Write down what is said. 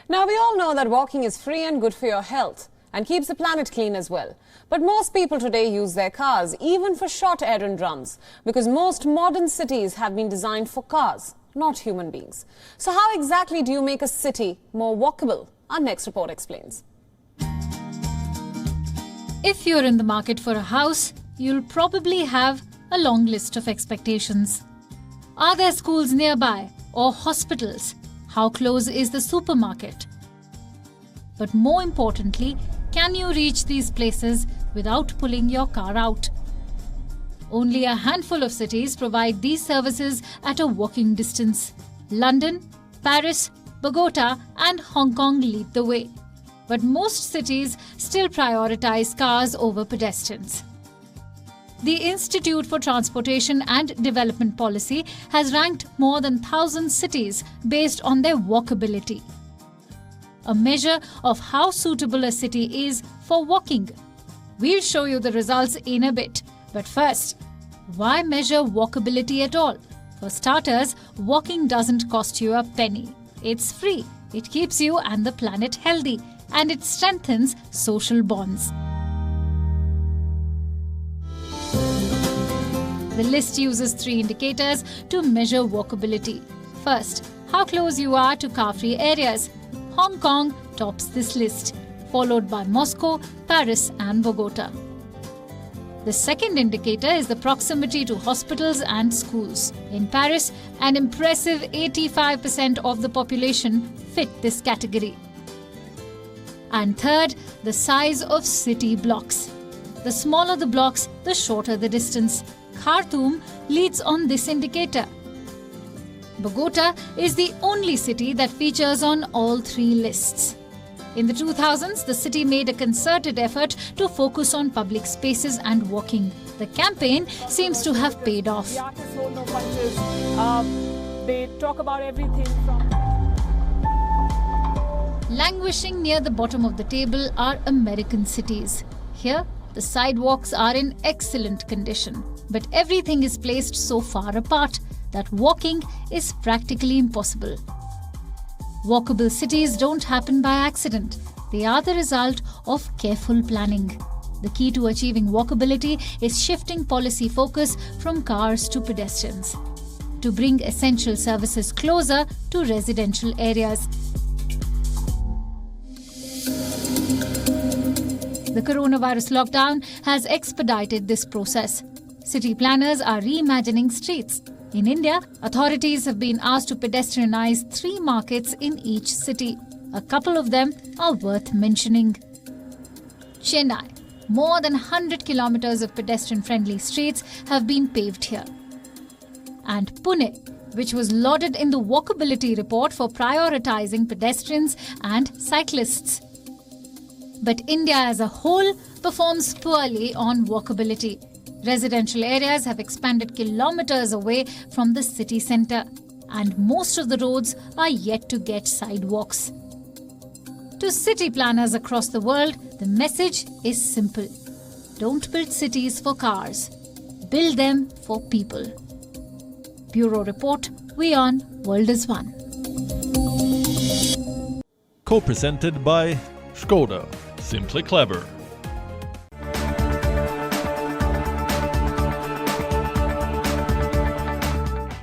Now, we all know that walking is free and good for your health and keeps the planet clean as well. But most people today use their cars, even for short errand runs, because most modern cities have been designed for cars, not human beings. So how exactly do you make a city more walkable? Our next report explains. If you're in the market for a house, you'll probably have a long list of expectations. Are there schools nearby or hospitals? How close is the supermarket? But more importantly, can you reach these places without pulling your car out? Only a handful of cities provide these services at a walking distance. London, Paris, Bogota and Hong Kong lead the way. But most cities still prioritize cars over pedestrians. The Institute for Transportation and Development Policy has ranked more than 1,000 cities based on their walkability, a measure of how suitable a city is for walking. We'll show you the results in a bit. But first, why measure walkability at all? For starters, walking doesn't cost you a penny. It's free, it keeps you and the planet healthy, and it strengthens social bonds. The list uses 3 indicators to measure walkability. First, how close you are to car-free areas. Hong Kong tops this list, followed by Moscow, Paris and Bogota. The second indicator is the proximity to hospitals and schools. In Paris, an impressive 85% of the population fit this category. And third, the size of city blocks. The smaller the blocks, the shorter the distance. Khartoum leads on this indicator. Bogota is the only city that features on all 3 lists. In the 2000s, the city made a concerted effort to focus on public spaces and walking. The campaign seems to have paid off. The artists hold no punches. They talk about everything from... Languishing near the bottom of the table are American cities. Here, the sidewalks are in excellent condition, but everything is placed so far apart that walking is practically impossible. Walkable cities don't happen by accident. They are the result of careful planning. The key to achieving walkability is shifting policy focus from cars to pedestrians, to bring essential services closer to residential areas. The coronavirus lockdown has expedited this process. City planners are reimagining streets. In India, authorities have been asked to pedestrianize 3 markets in each city. A couple of them are worth mentioning. Chennai, more than 100 kilometers of pedestrian-friendly streets have been paved here. And Pune, which was lauded in the walkability report for prioritizing pedestrians and cyclists. But India as a whole performs poorly on walkability. Residential areas have expanded kilometers away from the city centre, and most of the roads are yet to get sidewalks. To city planners across the world, the message is simple. Don't build cities for cars. Build them for people. Bureau Report, WION World is One. Co-presented by Skoda. Simply clever.